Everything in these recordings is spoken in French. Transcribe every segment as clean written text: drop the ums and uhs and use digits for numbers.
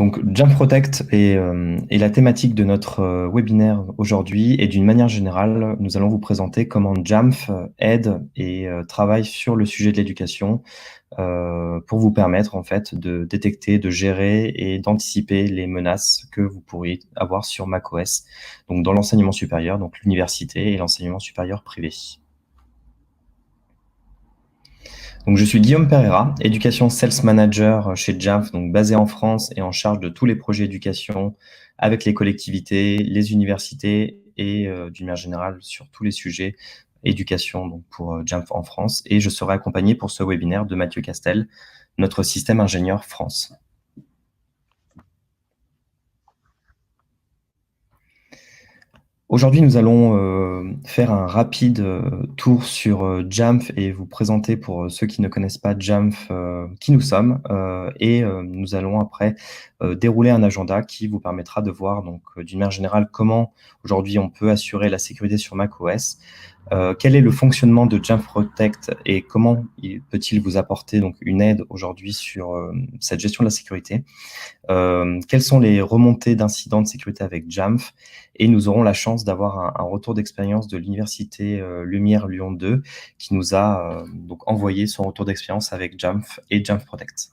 Donc, Jamf Protect est la thématique de notre webinaire aujourd'hui et d'une manière générale, nous allons vous présenter comment Jamf aide et travaille sur le sujet de l'éducation pour vous permettre en fait de détecter, de gérer et d'anticiper les menaces que vous pourriez avoir sur macOS, donc dans l'enseignement supérieur, donc l'université et l'enseignement supérieur privé. Donc, je suis Guillaume Pereira, Education Sales Manager chez Jamf, donc basé en France et en charge de tous les projets éducation avec les collectivités, les universités et d'une manière générale sur tous les sujets éducation donc pour Jamf en France. Et je serai accompagné pour ce webinaire de Mathieu Castel, notre système ingénieur France. Aujourd'hui, nous allons faire un rapide tour sur Jamf et vous présenter pour ceux qui ne connaissent pas Jamf qui nous sommes. Nous allons après dérouler un agenda qui vous permettra de voir donc d'une manière générale comment aujourd'hui on peut assurer la sécurité sur macOS. Quel est le fonctionnement de Jamf Protect et comment peut-il vous apporter donc une aide aujourd'hui sur cette gestion de la sécurité? Quelles sont les remontées d'incidents de sécurité avec Jamf? Et nous aurons la chance d'avoir un retour d'expérience de l'université Lumière Lyon 2 qui nous a donc envoyé son retour d'expérience avec Jamf et Jamf Protect.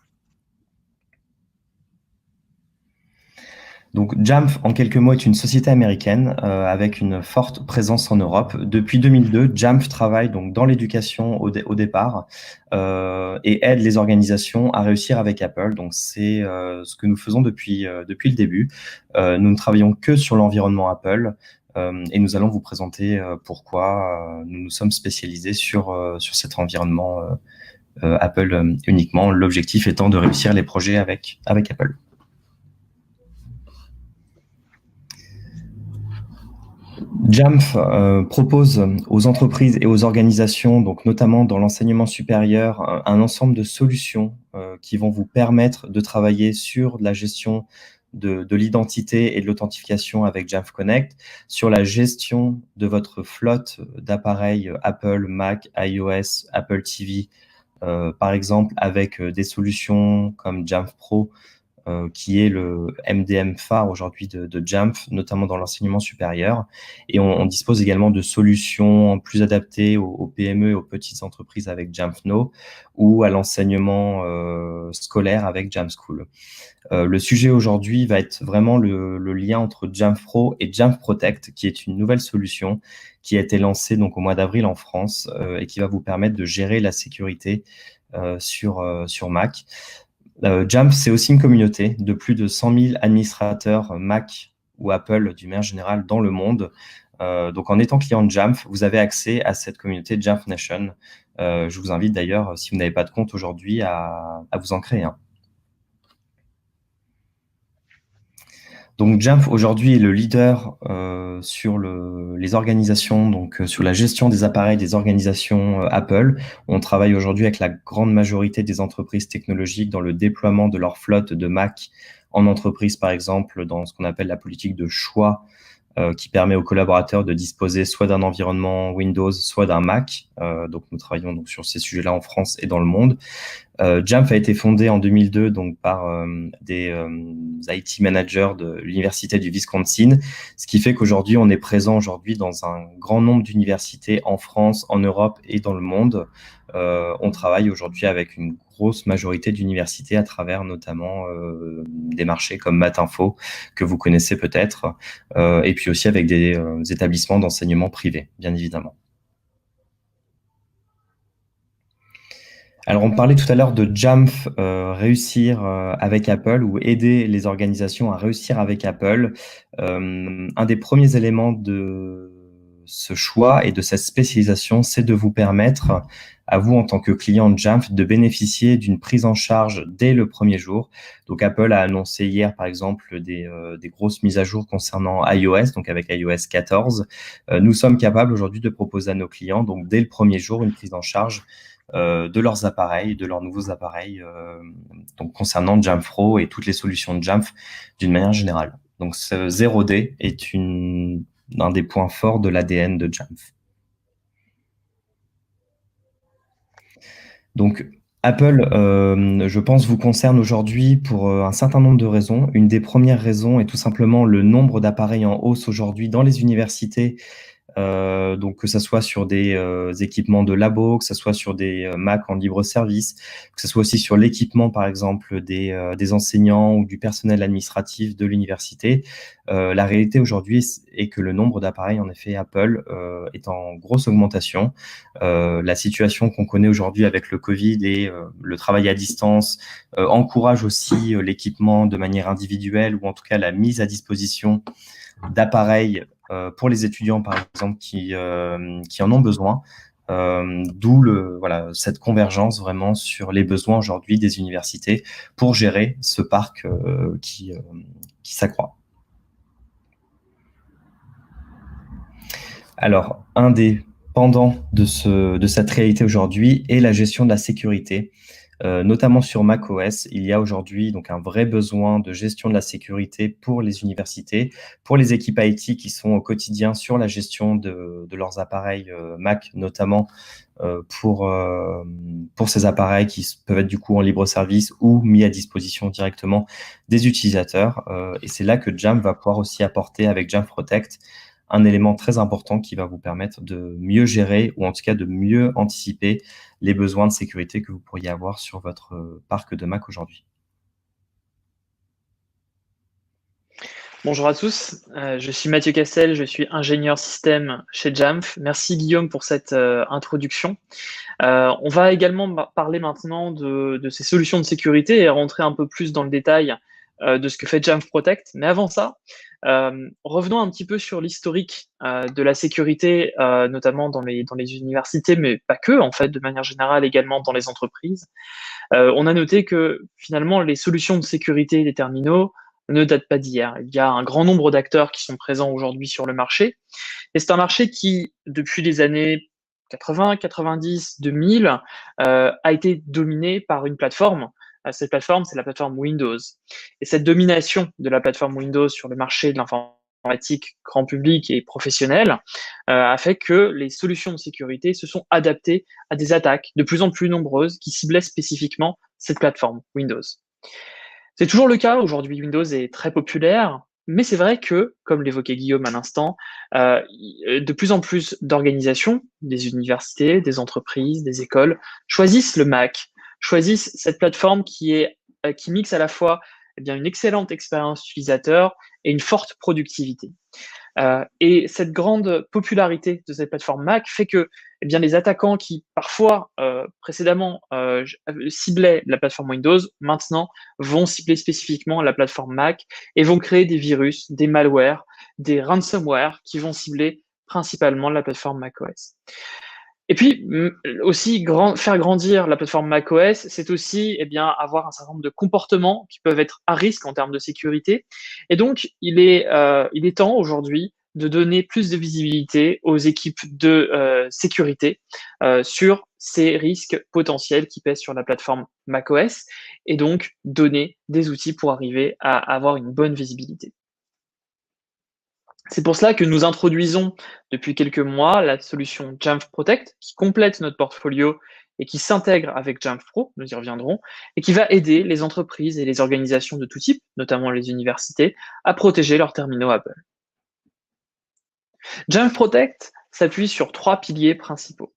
Donc Jamf, en quelques mots, est une société américaine avec une forte présence en Europe. Depuis 2002, Jamf travaille donc dans l'éducation au départ et aide les organisations à réussir avec Apple. Donc c'est ce que nous faisons depuis le début. Nous ne travaillons que sur l'environnement Apple et nous allons vous présenter pourquoi nous nous sommes spécialisés sur cet environnement Apple uniquement. L'objectif étant de réussir les projets avec Apple. Jamf propose aux entreprises et aux organisations, donc notamment dans l'enseignement supérieur, un ensemble de solutions qui vont vous permettre de travailler sur la gestion de l'identité et de l'authentification avec Jamf Connect, sur la gestion de votre flotte d'appareils Apple, Mac, iOS, Apple TV, par exemple avec des solutions comme Jamf Pro, qui est le MDM phare aujourd'hui de Jamf, notamment dans l'enseignement supérieur. Et on dispose également de solutions plus adaptées aux PME et aux petites entreprises avec Jamf Know ou à l'enseignement scolaire avec Jamf School. Le sujet aujourd'hui va être vraiment le lien entre Jamf Pro et Jamf Protect, qui est une nouvelle solution qui a été lancée donc au mois d'avril en France et qui va vous permettre de gérer la sécurité sur Mac. Jamf, c'est aussi une communauté de plus de 100 000 administrateurs Mac ou Apple d'une manière générale dans le monde. Donc, en étant client de Jamf, vous avez accès à cette communauté Jamf Nation. Je vous invite d'ailleurs, si vous n'avez pas de compte aujourd'hui, à vous en créer un. Donc Jamf aujourd'hui est le leader sur les organisations, donc sur la gestion des appareils des organisations Apple. On travaille aujourd'hui avec la grande majorité des entreprises technologiques dans le déploiement de leur flotte de Mac en entreprise, par exemple, dans ce qu'on appelle la politique de choix qui permet aux collaborateurs de disposer soit d'un environnement Windows, soit d'un Mac. Donc nous travaillons donc sur ces sujets-là en France et dans le monde. Jamf a été fondé en 2002 donc par des IT managers de l'université du Wisconsin, ce qui fait qu'aujourd'hui on est présent aujourd'hui dans un grand nombre d'universités en France, en Europe et dans le monde. On travaille aujourd'hui avec une grosse majorité d'universités à travers notamment des marchés comme Matinfo que vous connaissez peut-être, et puis aussi avec des établissements d'enseignement privés, bien évidemment. Alors, on parlait tout à l'heure de Jamf réussir avec Apple ou aider les organisations à réussir avec Apple. Un des premiers éléments de ce choix et de cette spécialisation, c'est de vous permettre, à vous en tant que client de Jamf, de bénéficier d'une prise en charge dès le premier jour. Donc, Apple a annoncé hier, par exemple, des grosses mises à jour concernant iOS, donc avec iOS 14. Nous sommes capables aujourd'hui de proposer à nos clients, donc dès le premier jour, une prise en charge de leurs appareils, de leurs nouveaux appareils, donc concernant Jamf Pro et toutes les solutions de Jamf d'une manière générale. Donc, ce 0D est un des points forts de l'ADN de Jamf. Donc, Apple, je pense, vous concerne aujourd'hui pour un certain nombre de raisons. Une des premières raisons est tout simplement le nombre d'appareils en hausse aujourd'hui dans les universités. Donc que ça soit sur des équipements de labo, que ça soit sur des Mac en libre service, que ce soit aussi sur l'équipement, par exemple, des enseignants ou du personnel administratif de l'université. La réalité aujourd'hui est que le nombre d'appareils, en effet, Apple est en grosse augmentation. La situation qu'on connaît aujourd'hui avec le Covid et le travail à distance encourage aussi l'équipement de manière individuelle ou en tout cas la mise à disposition d'appareils pour les étudiants, par exemple, qui en ont besoin. D'où voilà, cette convergence vraiment sur les besoins aujourd'hui des universités pour gérer ce parc qui s'accroît. Alors, un des pendants de cette réalité aujourd'hui est la gestion de la sécurité. Notamment sur macOS, il y a aujourd'hui donc un vrai besoin de gestion de la sécurité pour les universités, pour les équipes IT qui sont au quotidien sur la gestion de leurs appareils Mac, notamment pour ces appareils qui peuvent être du coup en libre service ou mis à disposition directement des utilisateurs. Et c'est là que Jamf va pouvoir aussi apporter avec Jamf Protect un élément très important qui va vous permettre de mieux gérer ou en tout cas de mieux anticiper les besoins de sécurité que vous pourriez avoir sur votre parc de Mac aujourd'hui. Bonjour à tous, je suis Mathieu Castel, je suis ingénieur système chez Jamf. Merci Guillaume pour cette introduction. On va également parler maintenant de ces solutions de sécurité et rentrer un peu plus dans le détail de ce que fait Jamf Protect. Mais avant ça, revenons un petit peu sur l'historique de la sécurité, notamment dans les universités, mais pas que, en fait, de manière générale également dans les entreprises. On a noté que finalement, les solutions de sécurité des terminaux ne datent pas d'hier. Il y a un grand nombre d'acteurs qui sont présents aujourd'hui sur le marché. Et c'est un marché qui, depuis les années 80, 90, 2000, a été dominé par une plateforme. Cette plateforme, c'est la plateforme Windows. Et cette domination de la plateforme Windows sur le marché de l'informatique grand public et professionnel a fait que les solutions de sécurité se sont adaptées à des attaques de plus en plus nombreuses qui ciblaient spécifiquement cette plateforme Windows. C'est toujours le cas. Aujourd'hui, Windows est très populaire, mais c'est vrai que, comme l'évoquait Guillaume à l'instant, de plus en plus d'organisations, des universités, des entreprises, des écoles, choisissent le Mac, choisissent cette plateforme qui mixe à la fois eh bien, une excellente expérience utilisateur et une forte productivité. Et cette grande popularité de cette plateforme Mac fait que eh bien, les attaquants qui parfois précédemment ciblaient la plateforme Windows, maintenant vont cibler spécifiquement la plateforme Mac et vont créer des virus, des malwares, des ransomware qui vont cibler principalement la plateforme macOS. Et puis aussi faire grandir la plateforme macOS, c'est aussi eh bien, avoir un certain nombre de comportements qui peuvent être à risque en termes de sécurité. Et donc, il est temps aujourd'hui de donner plus de visibilité aux équipes de sécurité sur ces risques potentiels qui pèsent sur la plateforme macOS et donc donner des outils pour arriver à avoir une bonne visibilité. C'est pour cela que nous introduisons depuis quelques mois la solution Jamf Protect qui complète notre portfolio et qui s'intègre avec Jamf Pro, nous y reviendrons, et qui va aider les entreprises et les organisations de tout type, notamment les universités, à protéger leurs terminaux Apple. Jamf Protect s'appuie sur 3 piliers principaux.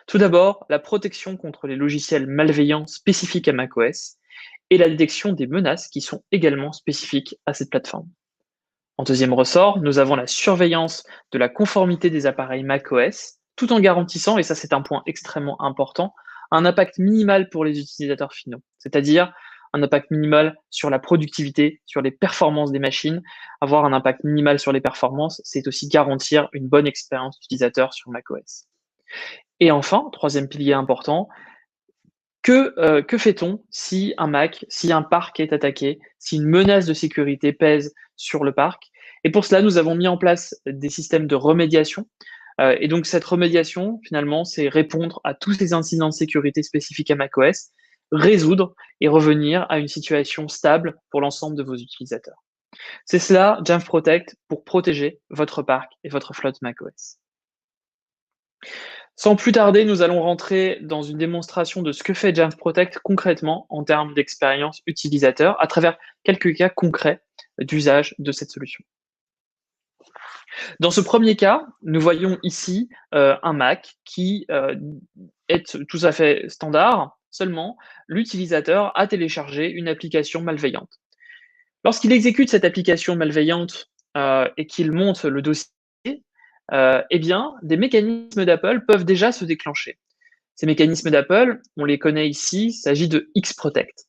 Tout d'abord, la protection contre les logiciels malveillants spécifiques à macOS et la détection des menaces qui sont également spécifiques à cette plateforme. En deuxième ressort, nous avons la surveillance de la conformité des appareils macOS, tout en garantissant, et ça c'est un point extrêmement important, un impact minimal pour les utilisateurs finaux, c'est-à-dire un impact minimal sur la productivité, sur les performances des machines. Avoir un impact minimal sur les performances, c'est aussi garantir une bonne expérience utilisateur sur macOS. Et enfin, troisième pilier important, que fait-on si un Mac, si un parc est attaqué, si une menace de sécurité pèse sur le parc? Et pour cela, nous avons mis en place des systèmes de remédiation. Et donc, cette remédiation, finalement, c'est répondre à tous ces incidents de sécurité spécifiques à macOS, résoudre et revenir à une situation stable pour l'ensemble de vos utilisateurs. C'est cela, Jamf Protect, pour protéger votre parc et votre flotte macOS. Sans plus tarder, nous allons rentrer dans une démonstration de ce que fait Jamf Protect concrètement en termes d'expérience utilisateur à travers quelques cas concrets d'usage de cette solution. Dans ce premier cas, nous voyons ici un Mac qui est tout à fait standard, seulement l'utilisateur a téléchargé une application malveillante. Lorsqu'il exécute cette application malveillante et qu'il monte le dossier, eh bien, des mécanismes d'Apple peuvent déjà se déclencher. Ces mécanismes d'Apple, on les connaît ici, il s'agit de Xprotect.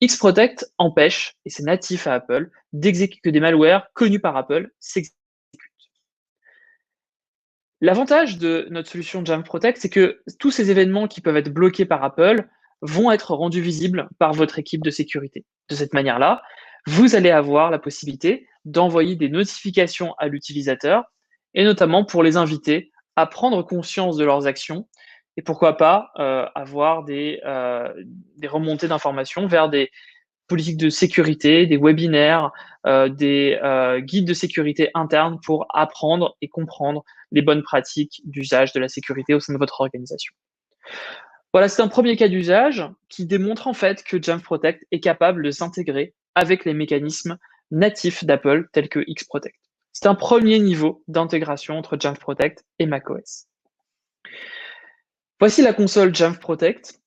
Xprotect empêche, et c'est natif à Apple, que des malwares connus par Apple s'exécutent. L'avantage de notre solution Jamf Protect, c'est que tous ces événements qui peuvent être bloqués par Apple vont être rendus visibles par votre équipe de sécurité. De cette manière-là, vous allez avoir la possibilité d'envoyer des notifications à l'utilisateur et notamment pour les inviter à prendre conscience de leurs actions et pourquoi pas avoir des remontées d'informations vers des politiques de sécurité, des webinaires, des guides de sécurité internes pour apprendre et comprendre les bonnes pratiques d'usage de la sécurité au sein de votre organisation. Voilà, c'est un premier cas d'usage qui démontre en fait que Jamf Protect est capable de s'intégrer avec les mécanismes natifs d'Apple tels que Xprotect. C'est un premier niveau d'intégration entre Jamf Protect et macOS. Voici la console Jamf Protect.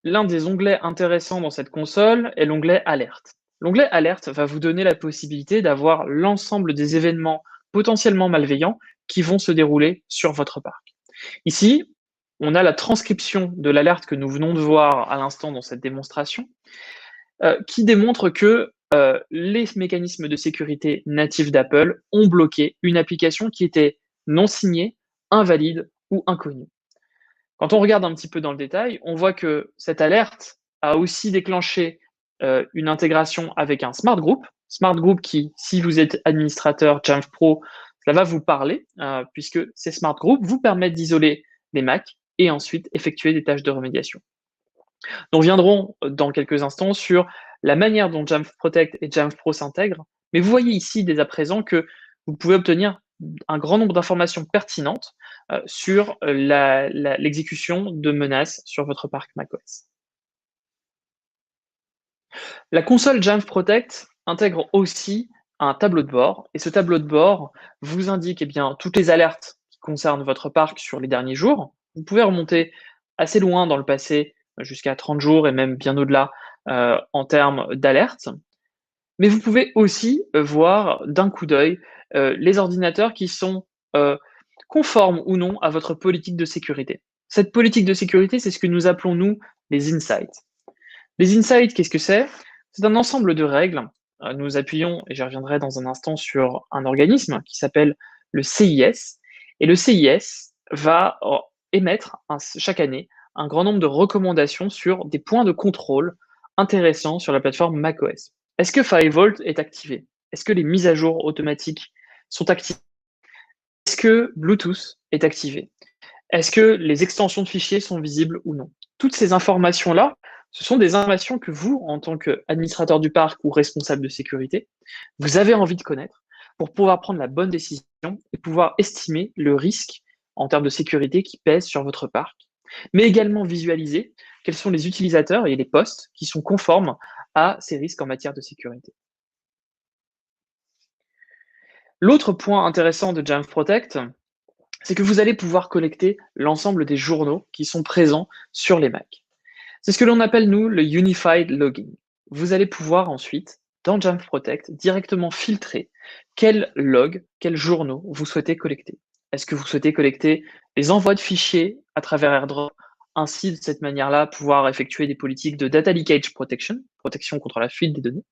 L'un des onglets intéressants dans cette console est l'onglet Alerte. L'onglet Alerte va vous donner la possibilité d'avoir l'ensemble des événements potentiellement malveillants qui vont se dérouler sur votre parc. Ici, on a la transcription de l'alerte que nous venons de voir à l'instant dans cette démonstration, qui démontre que les mécanismes de sécurité natifs d'Apple ont bloqué une application qui était non signée, invalide ou inconnue. Quand on regarde un petit peu dans le détail, on voit que cette alerte a aussi déclenché une intégration avec un Smart Group. Smart Group qui, si vous êtes administrateur Jamf Pro, ça va vous parler, puisque ces Smart Groups vous permettent d'isoler les Macs et ensuite effectuer des tâches de remédiation. Nous reviendrons dans quelques instants sur la manière dont Jamf Protect et Jamf Pro s'intègrent, mais vous voyez ici dès à présent que vous pouvez obtenir un grand nombre d'informations pertinentes sur l'exécution de menaces sur votre parc macOS. La console Jamf Protect intègre aussi un tableau de bord, et ce tableau de bord vous indique toutes les alertes qui concernent votre parc sur les derniers jours. Vous pouvez remonter assez loin dans le passé, jusqu'à 30 jours et même bien au-delà en termes d'alertes. Mais vous pouvez aussi voir d'un coup d'œil les ordinateurs qui sont conformes ou non à votre politique de sécurité. Cette politique de sécurité, c'est ce que nous appelons, nous, les insights. Les insights, qu'est-ce que c'est? C'est un ensemble de règles. Nous appuyons, et j'y reviendrai dans un instant, sur un organisme qui s'appelle le CIS. Et le CIS va émettre chaque année un grand nombre de recommandations sur des points de contrôle intéressants sur la plateforme macOS. Est-ce que FireVault est activé? Est-ce que les mises à jour automatiques sont activées? Est-ce que Bluetooth est activé? Est-ce que les extensions de fichiers sont visibles ou non? Toutes ces informations-là, ce sont des informations que vous, en tant qu'administrateur du parc ou responsable de sécurité, vous avez envie de connaître pour pouvoir prendre la bonne décision et pouvoir estimer le risque en termes de sécurité qui pèse sur votre parc, mais également visualiser quels sont les utilisateurs et les postes qui sont conformes à ces risques en matière de sécurité. L'autre point intéressant de Jamf Protect, c'est que vous allez pouvoir collecter l'ensemble des journaux qui sont présents sur les Macs. C'est ce que l'on appelle, nous, le Unified Logging. Vous allez pouvoir ensuite, dans Jamf Protect, directement filtrer quels logs, quels journaux vous souhaitez collecter. Est-ce que vous souhaitez collecter les envois de fichiers à travers AirDrop, ainsi de cette manière-là pouvoir effectuer des politiques de Data Leakage Protection, protection contre la fuite des données,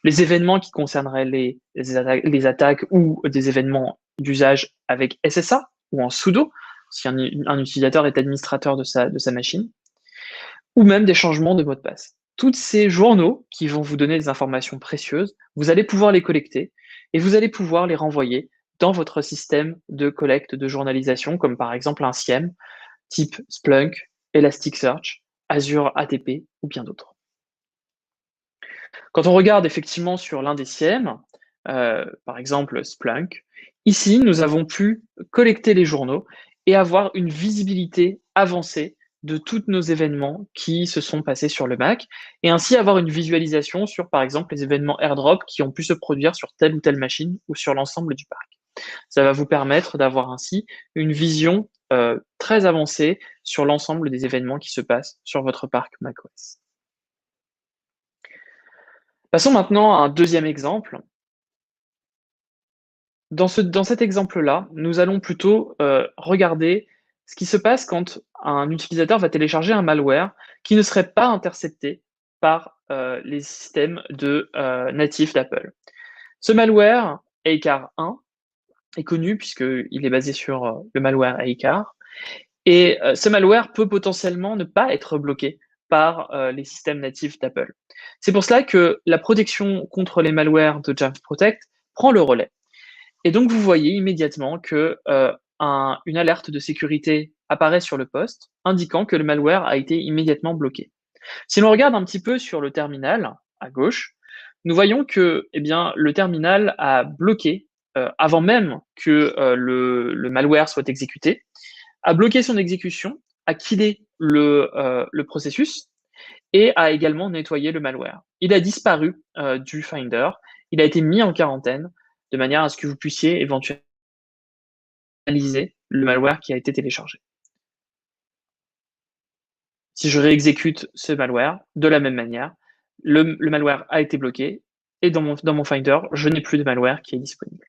les événements qui concerneraient les attaques ou des événements d'usage avec SSA ou en sudo, si un utilisateur est administrateur de sa machine, ou même des changements de mot de passe. Tous ces journaux qui vont vous donner des informations précieuses, vous allez pouvoir les collecter et vous allez pouvoir les renvoyer dans votre système de collecte de journalisation, comme par exemple un SIEM, type Splunk, Elasticsearch, Azure ATP ou bien d'autres. Quand on regarde effectivement sur l'un des SIEM, par exemple Splunk, ici nous avons pu collecter les journaux et avoir une visibilité avancée de tous nos événements qui se sont passés sur le Mac, et ainsi avoir une visualisation sur, par exemple, les événements AirDrop qui ont pu se produire sur telle ou telle machine ou sur l'ensemble du parc. Ça va vous permettre d'avoir ainsi une vision très avancée sur l'ensemble des événements qui se passent sur votre parc macOS. Passons maintenant à un deuxième exemple. Dans cet exemple-là, nous allons plutôt regarder ce qui se passe quand un utilisateur va télécharger un malware qui ne serait pas intercepté par les systèmes natifs d'Apple. Ce malware, ACAR 1, est connu puisqu'il est basé sur le malware ACAR. Et ce malware peut potentiellement ne pas être bloqué par les systèmes natifs d'Apple. C'est pour cela que la protection contre les malwares de Jamf Protect prend le relais. Et donc, vous voyez immédiatement que une alerte de sécurité apparaît sur le poste, indiquant que le malware a été immédiatement bloqué. Si l'on regarde un petit peu sur le terminal, à gauche, nous voyons que le terminal a bloqué, avant même que le malware soit exécuté, a bloqué son exécution, a killé le processus et a également nettoyé le malware. Il a disparu du Finder, il a été mis en quarantaine de manière à ce que vous puissiez éventuellement analyser le malware qui a été téléchargé. Si je réexécute ce malware, de la même manière, le malware a été bloqué et dans mon Finder, je n'ai plus de malware qui est disponible.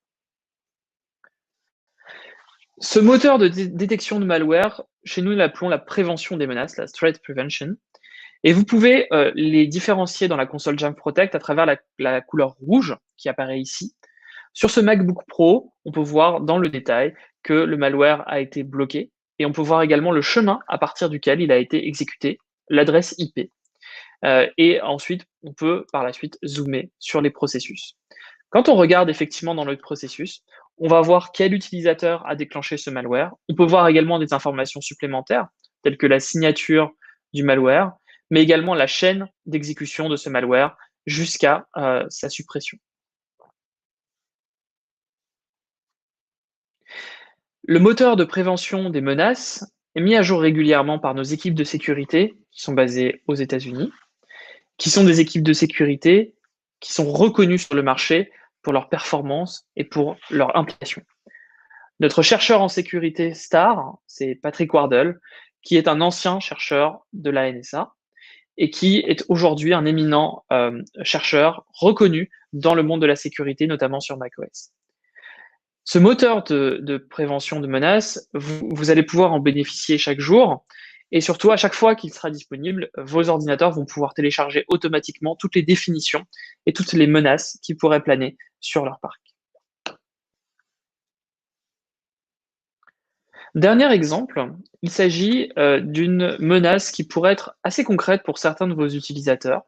Ce moteur de détection de malware, chez nous, nous l'appelons la prévention des menaces, la Threat Prevention. Et vous pouvez les différencier dans la console Jamf Protect à travers la couleur rouge qui apparaît ici. Sur ce MacBook Pro, on peut voir dans le détail que le malware a été bloqué et on peut voir également le chemin à partir duquel il a été exécuté, l'adresse IP. Et ensuite, on peut par la suite zoomer sur les processus. Quand on regarde effectivement dans le processus, on va voir quel utilisateur a déclenché ce malware. On peut voir également des informations supplémentaires, telles que la signature du malware, mais également la chaîne d'exécution de ce malware jusqu'à sa suppression. Le moteur de prévention des menaces est mis à jour régulièrement par nos équipes de sécurité qui sont basées aux États-Unis, qui sont des équipes de sécurité qui sont reconnues sur le marché pour leur performance et pour leur implication. Notre chercheur en sécurité star, c'est Patrick Wardle, qui est un ancien chercheur de la NSA et qui est aujourd'hui un éminent chercheur reconnu dans le monde de la sécurité, notamment sur macOS. Ce moteur de prévention de menaces, vous allez pouvoir en bénéficier chaque jour. Et surtout, à chaque fois qu'il sera disponible, vos ordinateurs vont pouvoir télécharger automatiquement toutes les définitions et toutes les menaces qui pourraient planer sur leur parc. Dernier exemple, il s'agit d'une menace qui pourrait être assez concrète pour certains de vos utilisateurs.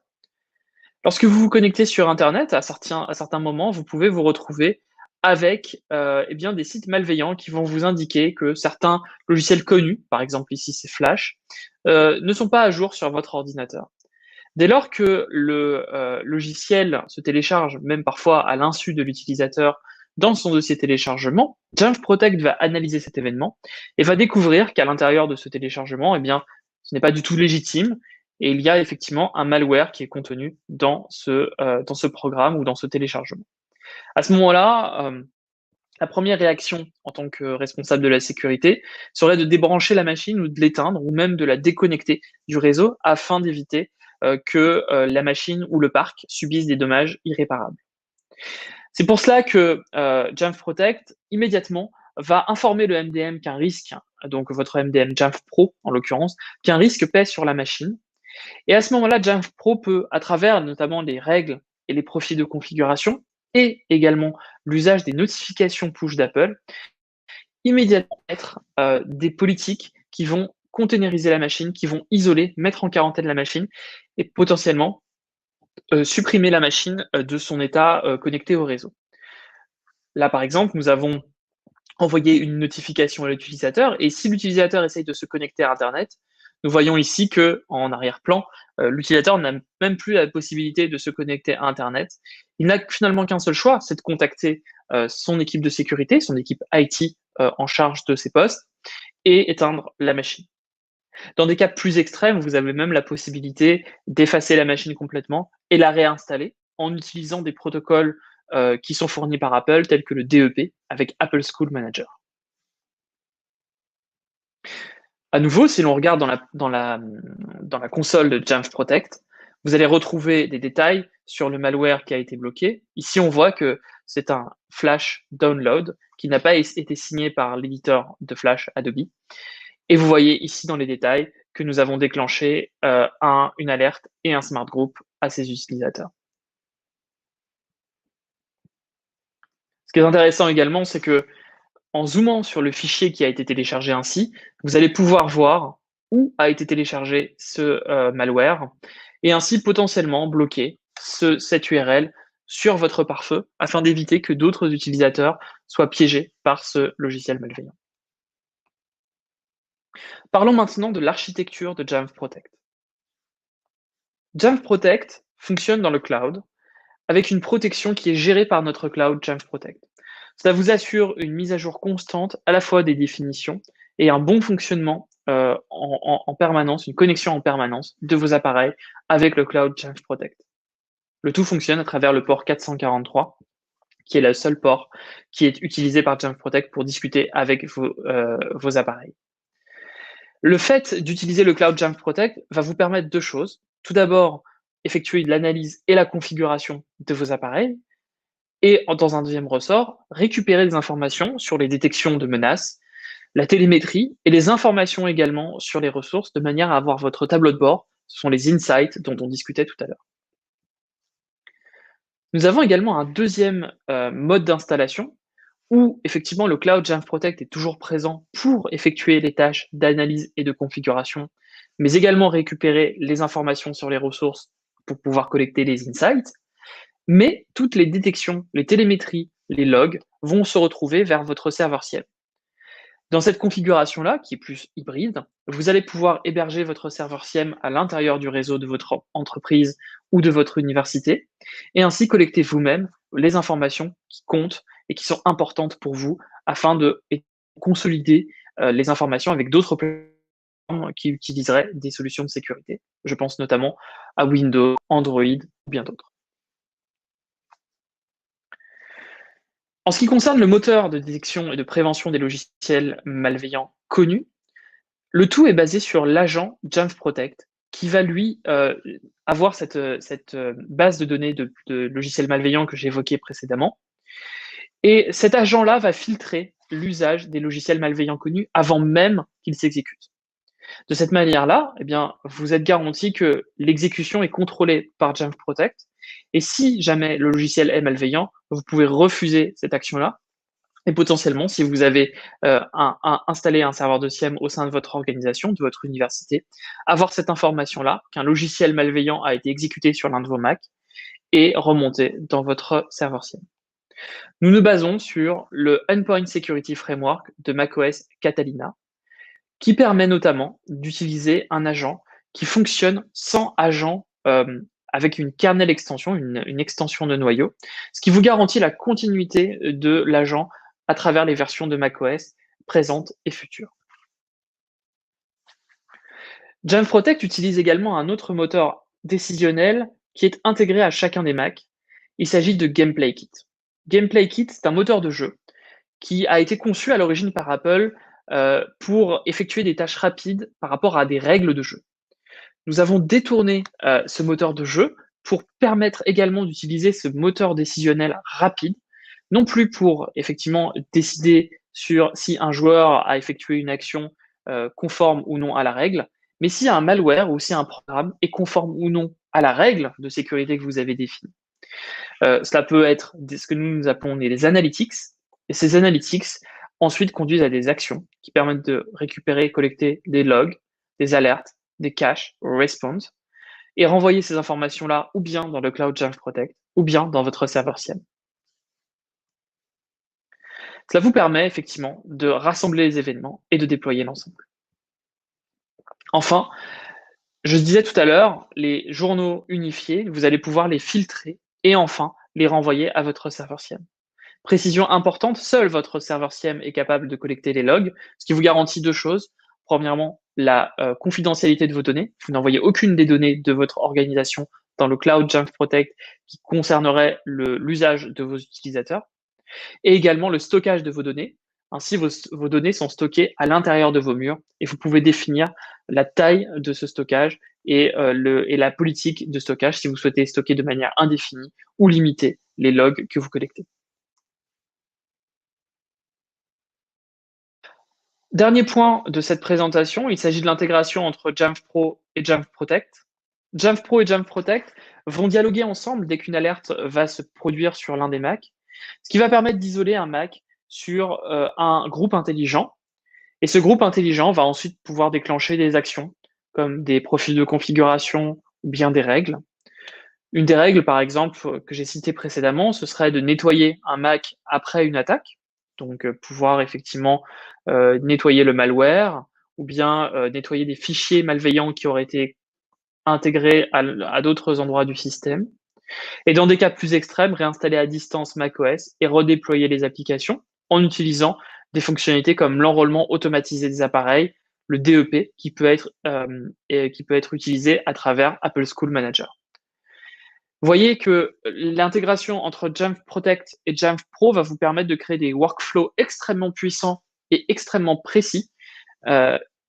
Lorsque vous vous connectez sur Internet, à certains moments, vous pouvez vous retrouver avec des sites malveillants qui vont vous indiquer que certains logiciels connus, par exemple ici c'est Flash, ne sont pas à jour sur votre ordinateur. Dès lors que le logiciel se télécharge, même parfois à l'insu de l'utilisateur, dans son dossier téléchargement, Jamf Protect va analyser cet événement et va découvrir qu'à l'intérieur de ce téléchargement, ce n'est pas du tout légitime et il y a effectivement un malware qui est contenu dans ce programme ou dans ce téléchargement. À ce moment-là, la première réaction en tant que responsable de la sécurité serait de débrancher la machine ou de l'éteindre ou même de la déconnecter du réseau afin d'éviter que la machine ou le parc subissent des dommages irréparables. C'est pour cela que Jamf Protect immédiatement va informer le MDM qu'un risque, donc votre MDM Jamf Pro en l'occurrence, qu'un risque pèse sur la machine. Et à ce moment-là, Jamf Pro peut, à travers notamment les règles et les profils de configuration, et également l'usage des notifications push d'Apple, immédiatement mettre des politiques qui vont containeriser la machine, qui vont isoler, mettre en quarantaine la machine et potentiellement supprimer la machine de son état connecté au réseau. Là, par exemple, nous avons envoyé une notification à l'utilisateur et si l'utilisateur essaye de se connecter à Internet, nous voyons ici que en arrière-plan, l'utilisateur n'a même plus la possibilité de se connecter à Internet. Il n'a finalement qu'un seul choix, c'est de contacter son équipe de sécurité, son équipe IT en charge de ces postes, et éteindre la machine. Dans des cas plus extrêmes, vous avez même la possibilité d'effacer la machine complètement et la réinstaller en utilisant des protocoles qui sont fournis par Apple, tels que le DEP avec Apple School Manager. À nouveau, si l'on regarde dans la console de Jamf Protect, vous allez retrouver des détails sur le malware qui a été bloqué. Ici, on voit que c'est un Flash download qui n'a pas été signé par l'éditeur de Flash Adobe. Et vous voyez ici dans les détails que nous avons déclenché une alerte et un smart group à ces utilisateurs. Ce qui est intéressant également, c'est que en zoomant sur le fichier qui a été téléchargé ainsi, vous allez pouvoir voir où a été téléchargé ce malware et ainsi potentiellement bloquer cette URL sur votre pare-feu afin d'éviter que d'autres utilisateurs soient piégés par ce logiciel malveillant. Parlons maintenant de l'architecture de Jamf Protect. Jamf Protect fonctionne dans le cloud avec une protection qui est gérée par notre cloud Jamf Protect. Cela vous assure une mise à jour constante à la fois des définitions et un bon fonctionnement en permanence, une connexion en permanence de vos appareils avec le cloud Jamf Protect. Le tout fonctionne à travers le port 443, qui est le seul port qui est utilisé par Jamf Protect pour discuter avec vos appareils. Le fait d'utiliser le cloud Jamf Protect va vous permettre deux choses. Tout d'abord, effectuer de l'analyse et la configuration de vos appareils, et dans un deuxième ressort, récupérer des informations sur les détections de menaces, la télémétrie et les informations également sur les ressources de manière à avoir votre tableau de bord. Ce sont les insights dont on discutait tout à l'heure. Nous avons également un deuxième mode d'installation où effectivement le Cloud Jamf Protect est toujours présent pour effectuer les tâches d'analyse et de configuration, mais également récupérer les informations sur les ressources pour pouvoir collecter les insights. Mais toutes les détections, les télémétries, les logs vont se retrouver vers votre serveur SIEM. Dans cette configuration-là, qui est plus hybride, vous allez pouvoir héberger votre serveur SIEM à l'intérieur du réseau de votre entreprise ou de votre université, et ainsi collecter vous-même les informations qui comptent et qui sont importantes pour vous afin de consolider les informations avec d'autres plateformes qui utiliseraient des solutions de sécurité. Je pense notamment à Windows, Android ou bien d'autres. En ce qui concerne le moteur de détection et de prévention des logiciels malveillants connus, le tout est basé sur l'agent Jamf Protect, qui va lui avoir cette base de données de logiciels malveillants que j'ai évoqué précédemment. Et cet agent-là va filtrer l'usage des logiciels malveillants connus avant même qu'ils s'exécutent. De cette manière-là, eh bien, vous êtes garanti que l'exécution est contrôlée par Jamf Protect. Et si jamais le logiciel est malveillant, vous pouvez refuser cette action-là. Et potentiellement, si vous avez installé un serveur de SIEM au sein de votre organisation, de votre université, avoir cette information-là, qu'un logiciel malveillant a été exécuté sur l'un de vos Mac et remonter dans votre serveur SIEM. Nous nous basons sur le Endpoint Security Framework de macOS Catalina, qui permet notamment d'utiliser un agent qui fonctionne sans agent avec une kernel extension, une extension de noyau, ce qui vous garantit la continuité de l'agent à travers les versions de macOS présentes et futures. Jamf Protect utilise également un autre moteur décisionnel qui est intégré à chacun des Macs. Il s'agit de GameplayKit. GameplayKit, c'est un moteur de jeu qui a été conçu à l'origine par Apple pour effectuer des tâches rapides par rapport à des règles de jeu. Nous avons détourné ce moteur de jeu pour permettre également d'utiliser ce moteur décisionnel rapide, non plus pour effectivement décider sur si un joueur a effectué une action conforme ou non à la règle, mais si un malware ou si un programme est conforme ou non à la règle de sécurité que vous avez définie. Cela peut être ce que nous appelons les analytics, et ces analytics ensuite conduisent à des actions qui permettent de récupérer et collecter des logs, des alertes, des caches, response, et renvoyer ces informations-là ou bien dans le Cloud Jamf Protect, ou bien dans votre serveur SIEM. Cela vous permet effectivement de rassembler les événements et de déployer l'ensemble. Enfin, je disais tout à l'heure, les journaux unifiés, vous allez pouvoir les filtrer et enfin les renvoyer à votre serveur SIEM. Précision importante, seul votre serveur SIEM est capable de collecter les logs, ce qui vous garantit deux choses. Premièrement, la confidentialité de vos données. Vous n'envoyez aucune des données de votre organisation dans le cloud Jamf Protect qui concernerait l'usage de vos utilisateurs. Et également le stockage de vos données. Ainsi, vos données sont stockées à l'intérieur de vos murs et vous pouvez définir la taille de ce stockage et la politique de stockage si vous souhaitez stocker de manière indéfinie ou limiter les logs que vous collectez. Dernier point de cette présentation, il s'agit de l'intégration entre Jamf Pro et Jamf Protect. Jamf Pro et Jamf Protect vont dialoguer ensemble dès qu'une alerte va se produire sur l'un des Macs, ce qui va permettre d'isoler un Mac sur un groupe intelligent. Et ce groupe intelligent va ensuite pouvoir déclencher des actions, comme des profils de configuration ou bien des règles. Une des règles, par exemple, que j'ai citées précédemment, ce serait de nettoyer un Mac après une attaque. Donc, pouvoir effectivement nettoyer le malware ou bien nettoyer des fichiers malveillants qui auraient été intégrés à d'autres endroits du système. Et dans des cas plus extrêmes, réinstaller à distance macOS et redéployer les applications en utilisant des fonctionnalités comme l'enrôlement automatisé des appareils, le DEP, qui peut être utilisé à travers Apple School Manager. Vous voyez que l'intégration entre Jamf Protect et Jamf Pro va vous permettre de créer des workflows extrêmement puissants et extrêmement précis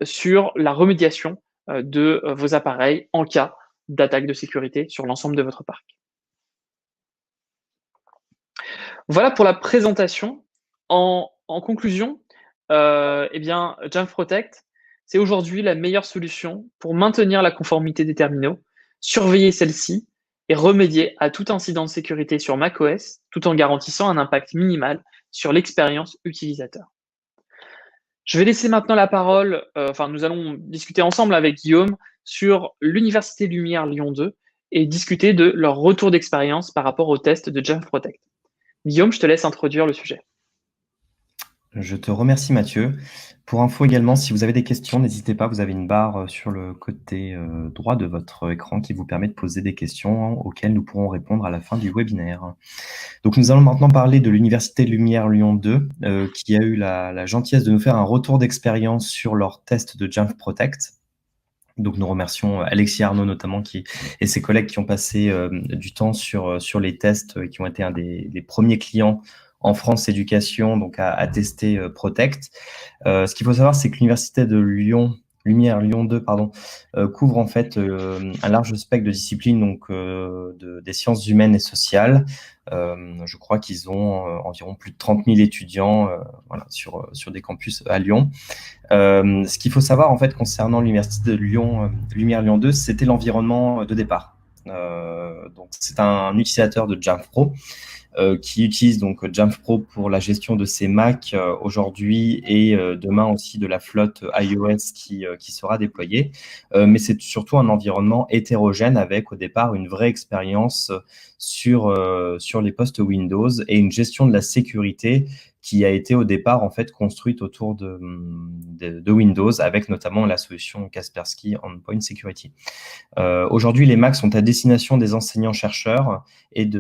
sur la remédiation de vos appareils en cas d'attaque de sécurité sur l'ensemble de votre parc. Voilà pour la présentation. En conclusion, Jamf Protect, c'est aujourd'hui la meilleure solution pour maintenir la conformité des terminaux, surveiller celle-ci et remédier à tout incident de sécurité sur macOS, tout en garantissant un impact minimal sur l'expérience utilisateur. Je vais laisser maintenant la parole, nous allons discuter ensemble avec Guillaume sur l'Université Lumière Lyon 2 et discuter de leur retour d'expérience par rapport au test de Jamf Protect. Guillaume, je te laisse introduire le sujet. Je te remercie Mathieu. Pour info également, si vous avez des questions, n'hésitez pas, vous avez une barre sur le côté droit de votre écran qui vous permet de poser des questions auxquelles nous pourrons répondre à la fin du webinaire. Donc nous allons maintenant parler de l'Université Lumière Lyon 2 qui a eu la gentillesse de nous faire un retour d'expérience sur leur test de Jamf Protect. Donc nous remercions Alexis Arnaud notamment et ses collègues qui ont passé du temps sur les tests qui ont été un des premiers clients en France Éducation donc à tester Protect. Ce qu'il faut savoir, c'est que l'Université de Lyon, Lumière Lyon 2, couvre en fait un large spectre de disciplines, donc des sciences humaines et sociales. Je crois qu'ils ont environ plus de 30 000 étudiants sur des campus à Lyon. Ce qu'il faut savoir en fait concernant l'Université de Lyon, Lumière Lyon 2, c'était l'environnement de départ. Donc c'est un utilisateur de Jamf Pro qui utilise donc Jamf Pro pour la gestion de ses Mac aujourd'hui et demain aussi de la flotte iOS qui sera déployée. Mais c'est surtout un environnement hétérogène avec au départ une vraie expérience sur les postes Windows et une gestion de la sécurité qui a été au départ en fait construite autour de Windows avec notamment la solution Kaspersky Endpoint Security. Aujourd'hui, les Macs sont à destination des enseignants-chercheurs et du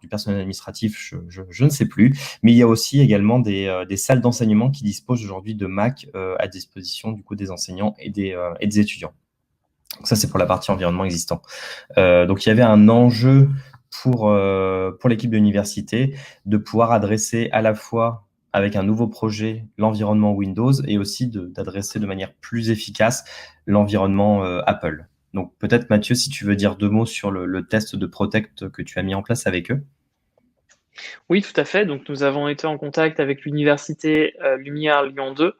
personnel administratif, je ne sais plus, mais il y a aussi également des salles d'enseignement qui disposent aujourd'hui de Mac à disposition du coup des enseignants et des étudiants. Donc ça, c'est pour la partie environnement existant. Donc il y avait un enjeu pour l'équipe de l'université de pouvoir adresser à la fois avec un nouveau projet l'environnement Windows et aussi d'adresser de manière plus efficace l'environnement Apple. Donc peut-être Mathieu, si tu veux dire deux mots sur le test de Protect que tu as mis en place avec eux. Oui, tout à fait. Donc nous avons été en contact avec l'Université Lumière Lyon 2.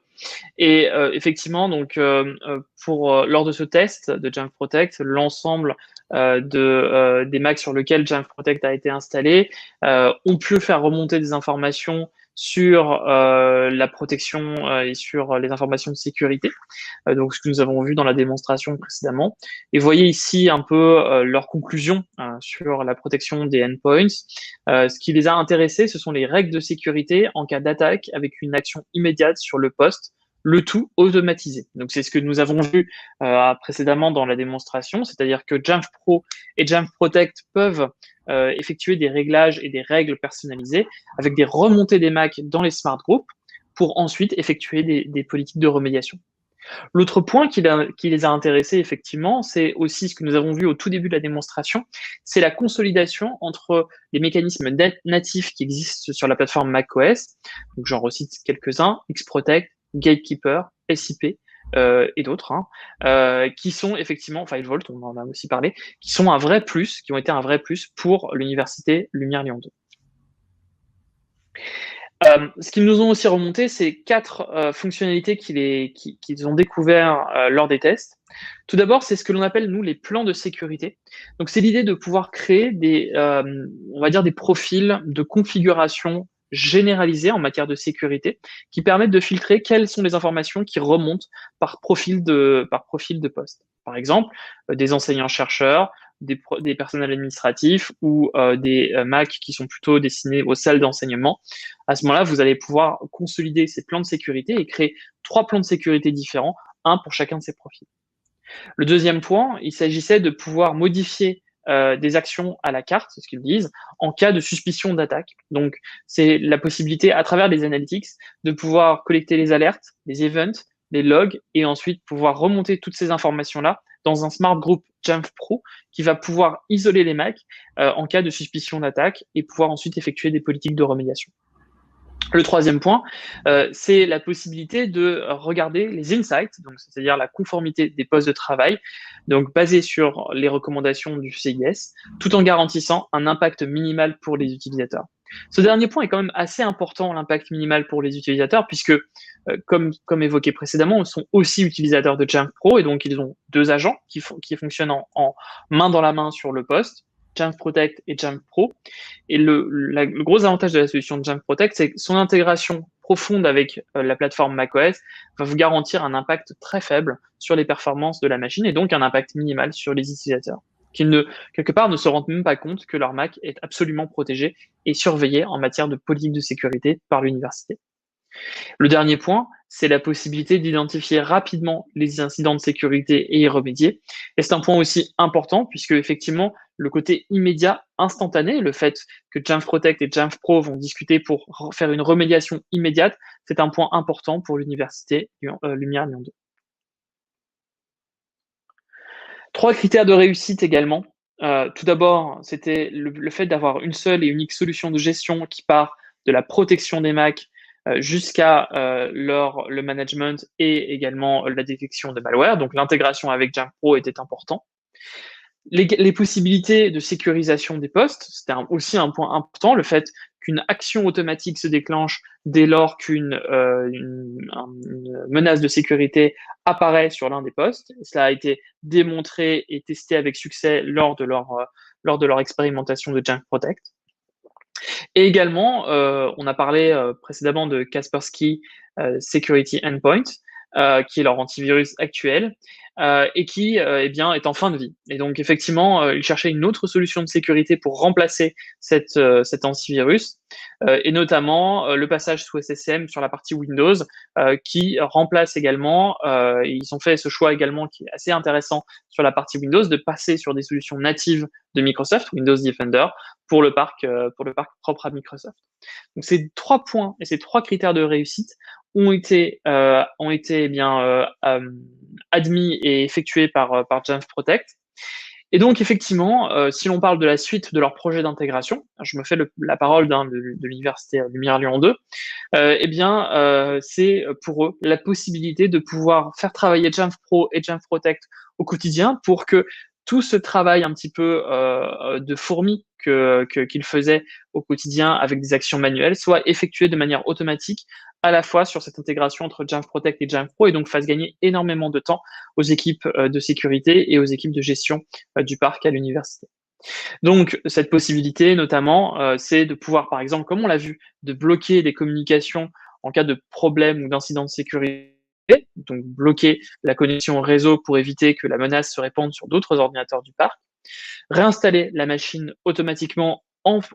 Et effectivement, donc lors de ce test de Jamf Protect, l'ensemble des Macs sur lesquels Jamf Protect a été installé ont pu faire remonter des informations sur la protection et sur les informations de sécurité. Donc ce que nous avons vu dans la démonstration précédemment. Et vous voyez ici un peu leur conclusion sur la protection des endpoints. Ce qui les a intéressés, ce sont les règles de sécurité en cas d'attaque avec une action immédiate sur le poste, le tout automatisé. Donc c'est ce que nous avons vu précédemment dans la démonstration, c'est-à-dire que Jamf Pro et Jamf Protect peuvent effectuer des réglages et des règles personnalisées avec des remontées des Mac dans les smart groups pour ensuite effectuer des politiques de remédiation. L'autre point qui les a intéressés, effectivement, c'est aussi ce que nous avons vu au tout début de la démonstration, c'est la consolidation entre les mécanismes natifs qui existent sur la plateforme macOS, donc j'en recite quelques-uns, Xprotect, Gatekeeper, SIP, et d'autres, qui sont effectivement, FileVault, on en a aussi parlé, qui sont un vrai plus, qui ont été un vrai plus pour l'université Lumière Lyon 2. Ce qu'ils nous ont aussi remonté, c'est 4 fonctionnalités qu'ils ont découvert lors des tests. Tout d'abord, c'est ce que l'on appelle, nous, les plans de sécurité. Donc, c'est l'idée de pouvoir créer on va dire, des profils de configuration généralisés en matière de sécurité qui permettent de filtrer quelles sont les informations qui remontent par profil de poste. Par exemple, des enseignants-chercheurs, des personnels administratifs ou des Mac qui sont plutôt destinés aux salles d'enseignement. À ce moment-là, vous allez pouvoir consolider ces plans de sécurité et créer 3 plans de sécurité différents, un pour chacun de ces profils. Le deuxième point, il s'agissait de pouvoir modifier des actions à la carte, c'est ce qu'ils disent, en cas de suspicion d'attaque. Donc, c'est la possibilité, à travers les analytics, de pouvoir collecter les alertes, les events, les logs, et ensuite pouvoir remonter toutes ces informations-là dans un smart group Jamf Pro qui va pouvoir isoler les Macs en cas de suspicion d'attaque et pouvoir ensuite effectuer des politiques de remédiation. Le troisième point, c'est la possibilité de regarder les insights, donc c'est-à-dire la conformité des postes de travail, donc basé sur les recommandations du CIS, tout en garantissant un impact minimal pour les utilisateurs. Ce dernier point est quand même assez important, l'impact minimal pour les utilisateurs, puisque, comme évoqué précédemment, ils sont aussi utilisateurs de Jamf Pro, et donc ils ont 2 agents qui fonctionnent en main dans la main sur le poste, Jamf Protect et Jamf Pro. Et le gros avantage de la solution de Jamf Protect, c'est que son intégration profonde avec la plateforme macOS va vous garantir un impact très faible sur les performances de la machine et donc un impact minimal sur les utilisateurs, qui quelque part ne se rendent même pas compte que leur Mac est absolument protégé et surveillé en matière de politique de sécurité par l'université. Le dernier point, c'est la possibilité d'identifier rapidement les incidents de sécurité et y remédier. Et c'est un point aussi important puisque effectivement, le côté immédiat, instantané, le fait que Jamf Protect et Jamf Pro vont discuter pour faire une remédiation immédiate, c'est un point important pour l'université Lumière Lyon 2. 3 critères de réussite également. Tout d'abord, c'était le fait d'avoir une seule et unique solution de gestion qui part de la protection des Macs jusqu'à le management et également la détection de malware. Donc l'intégration avec Jamf Pro était important. Les possibilités de sécurisation des postes, c'était aussi un point important, le fait qu'une action automatique se déclenche dès lors qu'une menace de sécurité apparaît sur l'un des postes. Cela a été démontré et testé avec succès lors de leur expérimentation de Jamf Protect. Et également, on a parlé précédemment de Kaspersky Security Endpoint, qui est leur antivirus actuel, et qui est en fin de vie. Et donc effectivement, ils cherchaient une autre solution de sécurité pour remplacer cet antivirus, et notamment le passage sous SSM sur la partie Windows, qui remplace également, ils ont fait ce choix également qui est assez intéressant sur la partie Windows, de passer sur des solutions natives de Microsoft, Windows Defender, pour le parc propre à Microsoft. Donc ces 3 points et ces 3 critères de réussite ont été admis et effectués par Jamf Protect. Et donc effectivement, si l'on parle de la suite de leur projet d'intégration, je me fais la parole de l'université Lumière Lyon 2, c'est pour eux la possibilité de pouvoir faire travailler Jamf Pro et Jamf Protect au quotidien pour que tout ce travail un petit peu de fourmi qu'ils faisaient au quotidien avec des actions manuelles soit effectué de manière automatique à la fois sur cette intégration entre Jamf Protect et Jamf Pro et donc fasse gagner énormément de temps aux équipes de sécurité et aux équipes de gestion du parc à l'université. Donc, cette possibilité, notamment, c'est de pouvoir, par exemple, comme on l'a vu, de bloquer les communications en cas de problème ou d'incident de sécurité, donc bloquer la connexion au réseau pour éviter que la menace se répande sur d'autres ordinateurs du parc, réinstaller la machine automatiquement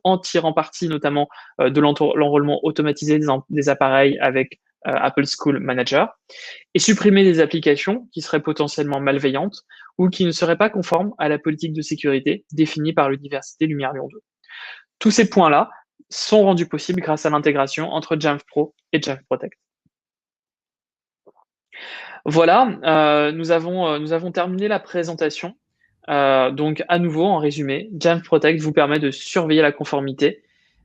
en tirant parti notamment de l'enrôlement automatisé des appareils avec Apple School Manager, et supprimer des applications qui seraient potentiellement malveillantes ou qui ne seraient pas conformes à la politique de sécurité définie par l'Université Lumière Lyon 2. Tous ces points-là sont rendus possibles grâce à l'intégration entre Jamf Pro et Jamf Protect. Voilà, nous avons terminé la présentation. Donc, à nouveau, en résumé, Jamf Protect vous permet de surveiller la conformité,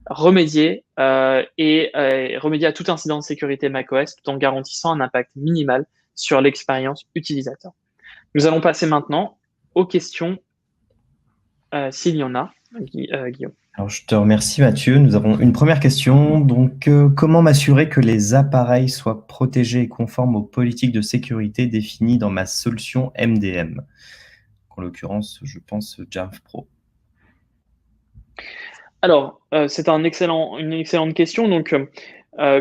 remédier et remédier à tout incident de sécurité macOS tout en garantissant un impact minimal sur l'expérience utilisateur. Nous allons passer maintenant aux questions, s'il y en a, Guillaume. Alors, je te remercie, Mathieu. Nous avons une première question. Donc, comment m'assurer que les appareils soient protégés et conformes aux politiques de sécurité définies dans ma solution MDM? En l'occurrence, je pense Jamf Pro. Alors, c'est une excellente question. Donc,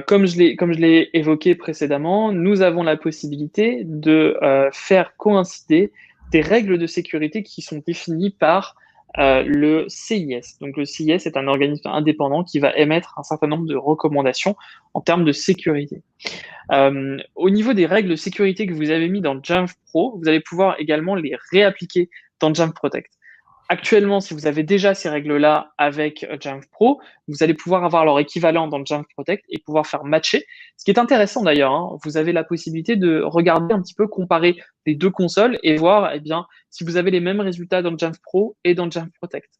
comme je l'ai évoqué précédemment, nous avons la possibilité de faire coïncider des règles de sécurité qui sont définies par le CIS. Donc, le CIS est un organisme indépendant qui va émettre un certain nombre de recommandations en termes de sécurité. Au niveau des règles de sécurité que vous avez mis dans Jamf Pro, vous allez pouvoir également les réappliquer dans Jamf Protect. Actuellement, si vous avez déjà ces règles-là avec Jamf Pro, vous allez pouvoir avoir leur équivalent dans Jamf Protect et pouvoir faire matcher. Ce qui est intéressant d'ailleurs, hein, vous avez la possibilité de regarder un petit peu, comparer les deux consoles et voir eh bien, si vous avez les mêmes résultats dans Jamf Pro et dans Jamf Protect.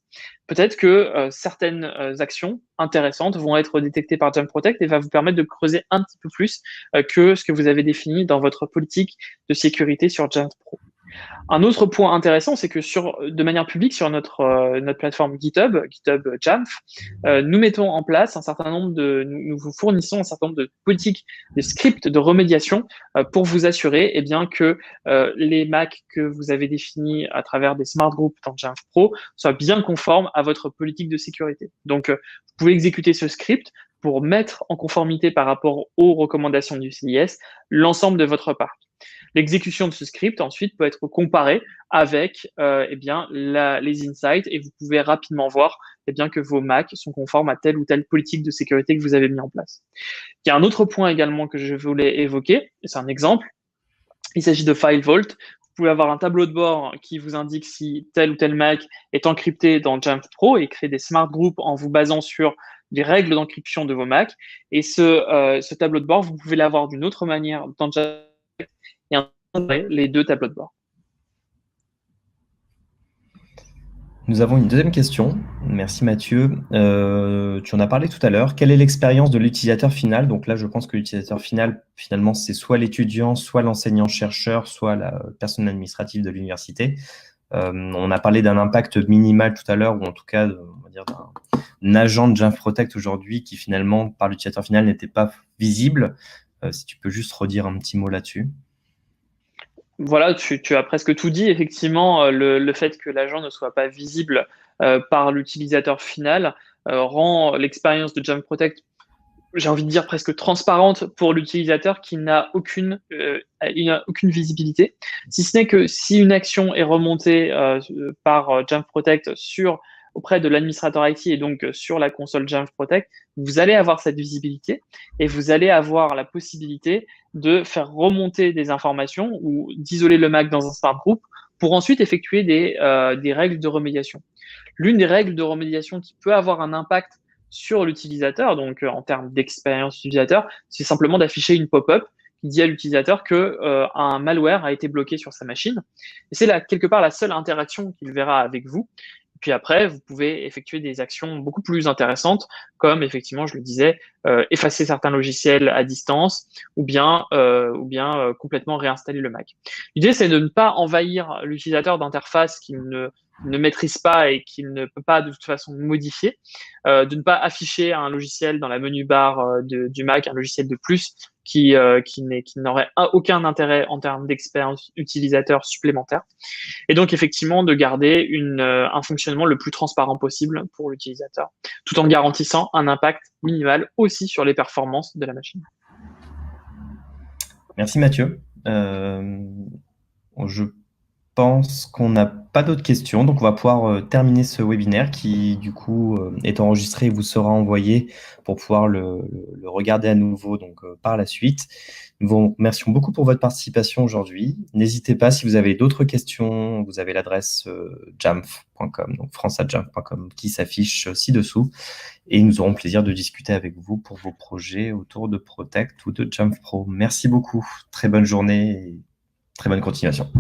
Peut-être que certaines actions intéressantes vont être détectées par Jamf Protect et va vous permettre de creuser un petit peu plus que ce que vous avez défini dans votre politique de sécurité sur Jamf Pro. Un autre point intéressant, c'est que de manière publique sur notre plateforme GitHub Jamf, nous mettons en place nous vous fournissons un certain nombre de politiques, de scripts de remédiation pour vous assurer eh bien, que les Mac que vous avez définis à travers des smart groups dans Jamf Pro soient bien conformes à votre politique de sécurité. Donc, vous pouvez exécuter ce script pour mettre en conformité par rapport aux recommandations du CIS l'ensemble de votre parc. L'exécution de ce script ensuite peut être comparée avec eh bien, les insights et vous pouvez rapidement voir eh bien, que vos Mac sont conformes à telle ou telle politique de sécurité que vous avez mis en place. Il y a un autre point également que je voulais évoquer, et c'est un exemple. Il s'agit de FileVault. Vous pouvez avoir un tableau de bord qui vous indique si tel ou tel Mac est encrypté dans Jamf Pro et créer des smart groups en vous basant sur les règles d'encryption de vos Mac. Et ce tableau de bord, vous pouvez l'avoir d'une autre manière dans Jamf et intégrer les deux tableaux de bord. Nous avons une deuxième question. Merci Mathieu. Tu en as parlé tout à l'heure. Quelle est l'expérience de l'utilisateur final? Donc là, je pense que l'utilisateur final, finalement, c'est soit l'étudiant, soit l'enseignant-chercheur, soit la personne administrative de l'université. On a parlé d'un impact minimal tout à l'heure, ou en tout cas, on va dire d'un agent de Jamf Protect aujourd'hui qui finalement, par l'utilisateur final, n'était pas visible. Si tu peux juste redire un petit mot là-dessus. Voilà, tu as presque tout dit. Effectivement, le fait que l'agent ne soit pas visible par l'utilisateur final rend l'expérience de Jamf Protect, j'ai envie de dire, presque transparente pour l'utilisateur qui n'a aucune visibilité. Si ce n'est que si une action est remontée par Jamf Protect auprès de l'administrateur IT et donc sur la console Jamf Protect, vous allez avoir cette visibilité et vous allez avoir la possibilité de faire remonter des informations ou d'isoler le Mac dans un smart group pour ensuite effectuer des règles de remédiation. L'une des règles de remédiation qui peut avoir un impact sur l'utilisateur, donc en termes d'expérience utilisateur, c'est simplement d'afficher une pop-up qui dit à l'utilisateur que un malware a été bloqué sur sa machine. Et c'est là, quelque part, la seule interaction qu'il verra avec vous. Et puis après, vous pouvez effectuer des actions beaucoup plus intéressantes, comme effectivement, je le disais, effacer certains logiciels à distance, ou bien complètement réinstaller le Mac. L'idée, c'est de ne pas envahir l'utilisateur d'interfaces qu'il ne maîtrise pas et qu'il ne peut pas de toute façon modifier, de ne pas afficher un logiciel dans la menu barre du Mac, un logiciel de plus qui n'aurait aucun intérêt en termes d'expérience utilisateur supplémentaire. Et donc, effectivement, de garder un fonctionnement le plus transparent possible pour l'utilisateur, tout en garantissant un impact minimal aussi sur les performances de la machine. Merci Mathieu. Je pense qu'on n'a pas d'autres questions, donc on va pouvoir terminer ce webinaire qui, du coup, est enregistré et vous sera envoyé pour pouvoir le regarder à nouveau donc, par la suite. Nous vous remercions beaucoup pour votre participation aujourd'hui. N'hésitez pas, si vous avez d'autres questions, vous avez l'adresse jamf.com, donc france@jamf.com, qui s'affiche ci-dessous. Et nous aurons plaisir de discuter avec vous pour vos projets autour de Protect ou de Jamf Pro. Merci beaucoup. Très bonne journée et très bonne continuation.